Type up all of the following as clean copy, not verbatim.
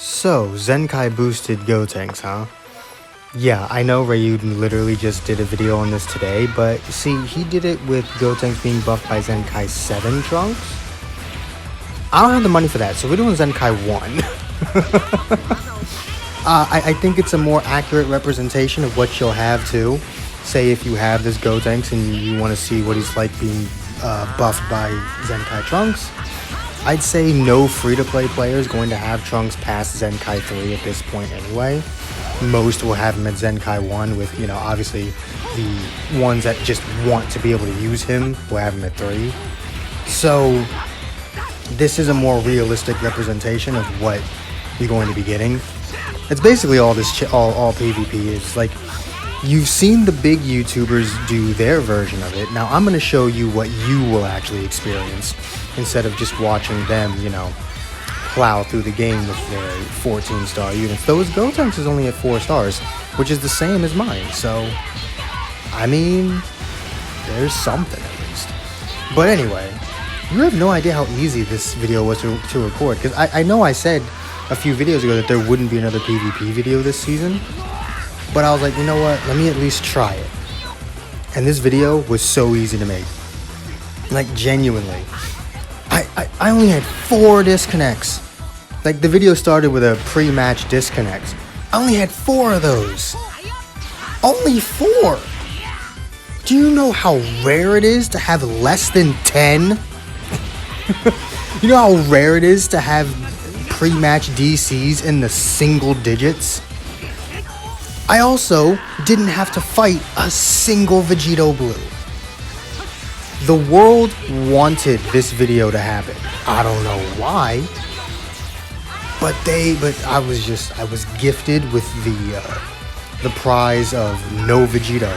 So, Zenkai boosted Gotenks, huh? Yeah, I know Ryuden literally just did a video on this today, but see, he did it with Gotenks being buffed by Zenkai 7 Trunks. I don't have the money for that, so we're doing Zenkai 1. I think it's a more accurate representation of what you'll have too. Say if you have this Gotenks and you want to see what he's like being buffed by Zenkai Trunks, I'd say no free-to-play player is going to have Trunks past Zenkai 3 at this point anyway. Most will have him at Zenkai 1 with, you know, obviously the ones that just want to be able to use him will have him at 3. So this is a more realistic representation of what you're going to be getting. It's basically all this all PvP is. Like, you've seen the big YouTubers do their version of it. Now I'm going to show you what you will actually experience instead of just watching them, you know, plow through the game with their 14-star units. Though his Gotenks is only at 4 stars, which is the same as mine. So, I mean, there's something at least. But anyway, you have no idea how easy this video was to record. Because I know I said a few videos ago that there wouldn't be another PvP video this season. But I was like, you know what? Let me at least try it. And this video was so easy to make. Like, genuinely. I only had 4 disconnects. Like, the video started with a pre-match disconnect. I only had 4 of those. Only 4! Do you know how rare it is to have less than 10? You know how rare it is to have pre-match DCs in the single digits? I also didn't have to fight a single Vegito Blue. The world wanted this video to happen. I don't know why, but I was gifted with the prize of no Vegito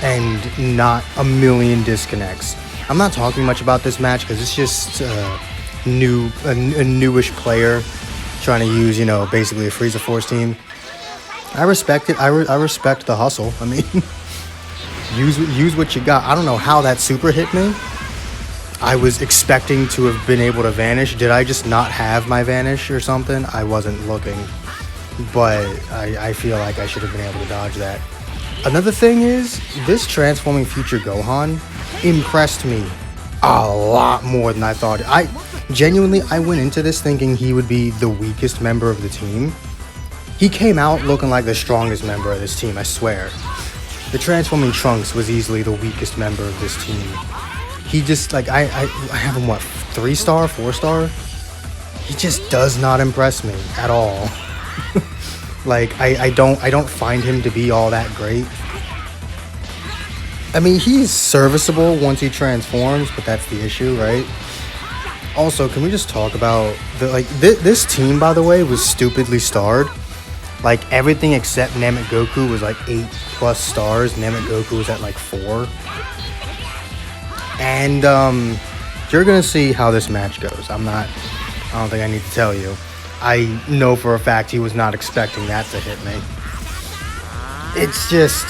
and not a million disconnects. I'm not talking much about this match because it's just a newish player trying to use, you know, basically a Frieza Force team. I respect it. I respect the hustle. I mean, use what you got. I don't know how that super hit me. I was expecting to have been able to vanish. Did I just not have my vanish or something? I wasn't looking. But I feel like I should have been able to dodge that. Another thing is, this transforming future Gohan impressed me a lot more than I thought. I went into this thinking he would be the weakest member of the team. He came out looking like the strongest member of this team, I swear. The transforming Trunks was easily the weakest member of this team. He just, like, I have him, what, 3-star, 4-star? He just does not impress me at all. Like, I don't find him to be all that great. I mean, he's serviceable once he transforms, but that's the issue, right? Also, can we just talk about this team, by the way, was stupidly starred. Like, everything except Namek Goku was like 8+ stars. Namek Goku was at like 4. And you're gonna see how this match goes. I don't think I need to tell you. I know for a fact he was not expecting that to hit me. It's just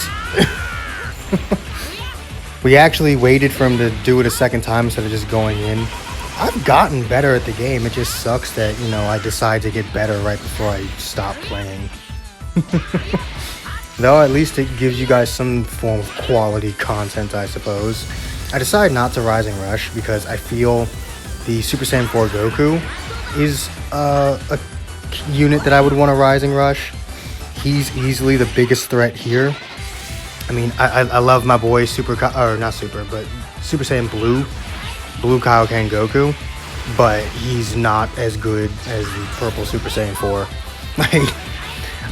we actually waited for him to do it a second time instead of just going in. I've gotten better at the game. It just sucks that, you know, I decide to get better right before I stop playing. Though at least it gives you guys some form of quality content, I suppose. I decided not to Rising Rush because I feel the Super Saiyan 4 Goku is a unit that I would want to Rising Rush. He's easily the biggest threat here. I mean, I love my boy Super Saiyan Blue Kaioken Goku, but he's not as good as the purple Super Saiyan 4. Like,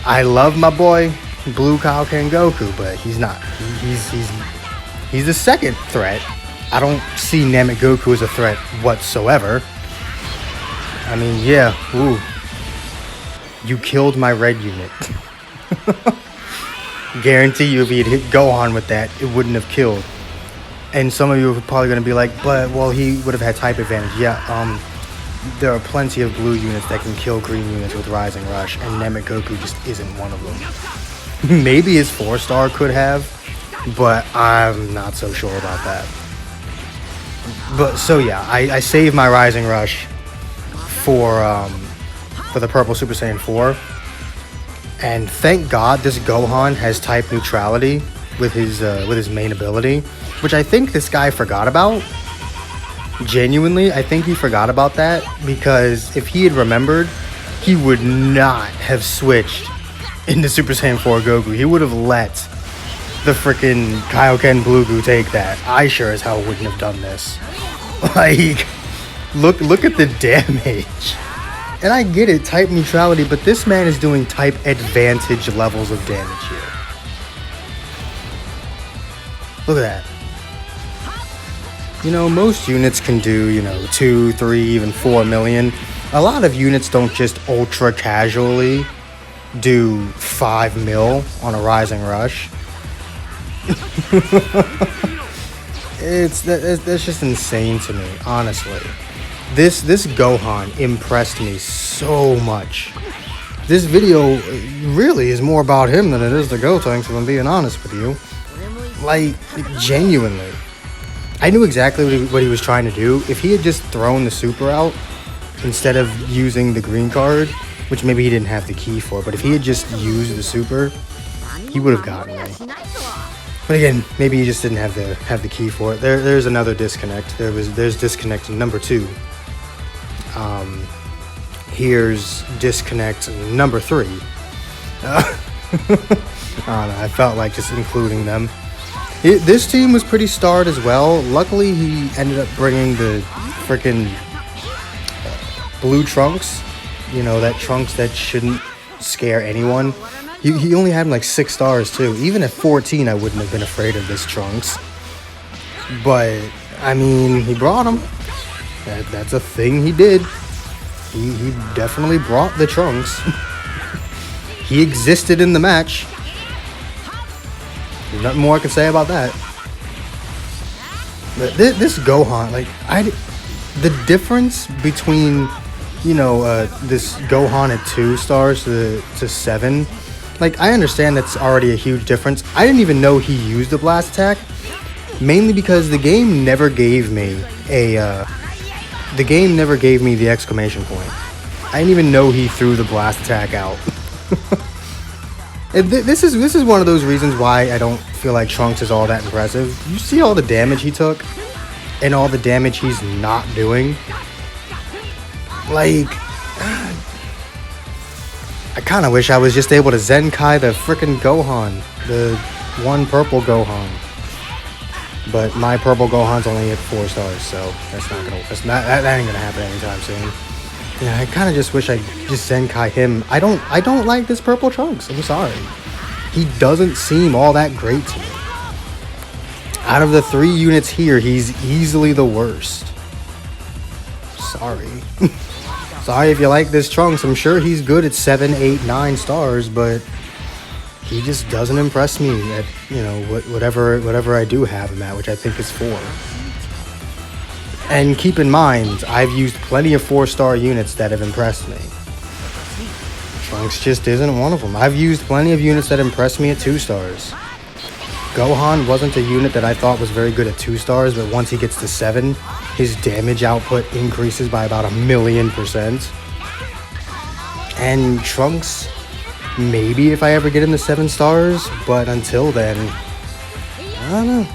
I love my boy Blue Kaioken Goku, but he's not. He's the second threat. I don't see Namek Goku as a threat whatsoever. I mean, yeah, ooh. You killed my red unit. Guarantee you if he'd hit Gohan with that, it wouldn't have killed. And some of you are probably going to be like, but, well, he would have had type advantage. Yeah, there are plenty of blue units that can kill green units with Rising Rush, and Namek Goku just isn't one of them. Maybe his 4-star could have, but I'm not so sure about that. But, so yeah, I saved my Rising Rush for for the purple Super Saiyan 4. And thank God this Gohan has type neutrality with his main ability, which I think this guy forgot about. Genuinely, I think he forgot about that, because if he had remembered, he would not have switched into Super Saiyan 4 Goku. He would have let the freaking Kaioken Blue Goo take that. I sure as hell wouldn't have done this. Like, look at the damage. And I get it, type neutrality, but this man is doing type advantage levels of damage here. Look at that. You know, most units can do, you know, 2, 3, even 4 million. A lot of units don't just ultra casually do 5 mil on a Rising Rush. That's just insane to me, honestly. This Gohan impressed me so much. This video really is more about him than it is the Gotenks, if I'm being honest with you. Like, genuinely. I knew exactly what he was trying to do. If he had just thrown the super out instead of using the green card, which maybe he didn't have the key for, but if he had just used the super, he would have gotten me. But again, maybe he just didn't have the key for it. There's another disconnect. There's disconnect number 2. Here's disconnect number 3. I don't know, I felt like just including them. This team was pretty starred as well. Luckily, he ended up bringing the freaking blue Trunks. You know, that Trunks that shouldn't scare anyone. He only had like 6 stars too. Even at 14, I wouldn't have been afraid of this Trunks. But, I mean, he brought him. That's a thing he did. He definitely brought the Trunks. He existed in the match. There's nothing more I can say about that. But this Gohan, like, the difference between, you know, this Gohan at 2 stars to 7, like, I understand that's already a huge difference. I didn't even know he used a blast attack, mainly because the game never gave me the exclamation point. I didn't even know he threw the blast attack out. This is one of those reasons why I don't feel like Trunks is all that impressive. You see all the damage he took and all the damage he's not doing. Like, I kind of wish I was just able to Zenkai the frickin' Gohan, the one purple Gohan. But my purple Gohan's only at 4 stars, so that ain't gonna happen anytime soon. Yeah, I kind of just wish I just Zenkai him. I don't like this purple Trunks. I'm sorry. He doesn't seem all that great to me. Out of the 3 units here, he's easily the worst. Sorry. Sorry if you like this Trunks. I'm sure he's good at 7, 8, 9 stars, but he just doesn't impress me at, you know, whatever I do have him at, which I think is 4. And keep in mind, I've used plenty of 4-star units that have impressed me. Trunks just isn't one of them. I've used plenty of units that impressed me at 2 stars. Gohan wasn't a unit that I thought was very good at 2 stars, but once he gets to 7, his damage output increases by about 1,000,000%. And Trunks, maybe if I ever get him to 7 stars, but until then, I don't know.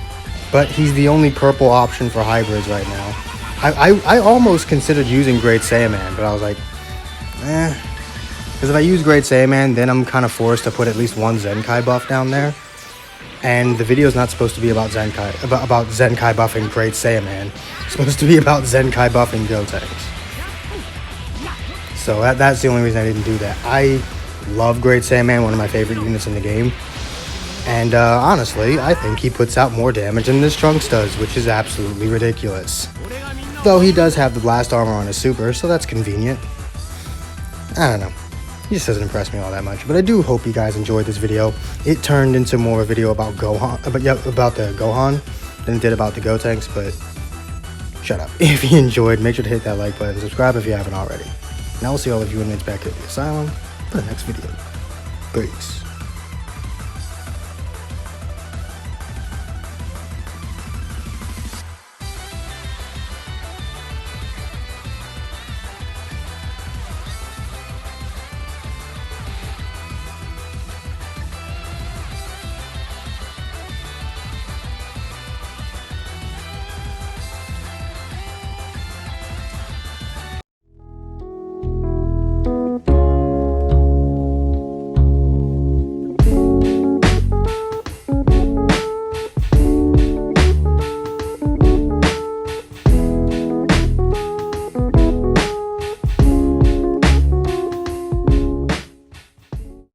But he's the only purple option for hybrids right now. I almost considered using Great Saiyaman, but I was like, because if I use Great Saiyaman, then I'm kind of forced to put at least one Zenkai buff down there. And the video's not supposed to be about Zenkai, about Zenkai buffing Great Saiyaman. It's supposed to be about Zenkai buffing Gotenks. So that's the only reason I didn't do that. I love Great Saiyaman, one of my favorite units in the game. And honestly, I think he puts out more damage than this Trunks does, which is absolutely ridiculous. Though he does have the blast armor on his super, so that's convenient. I don't know. He just doesn't impress me all that much. But I do hope you guys enjoyed this video. It turned into more a video about Gohan, about the Gohan than it did about the Gotenks, but shut up. If you enjoyed, make sure to hit that like button, subscribe if you haven't already. And I will see all of you inmates back at the asylum for the next video. Peace.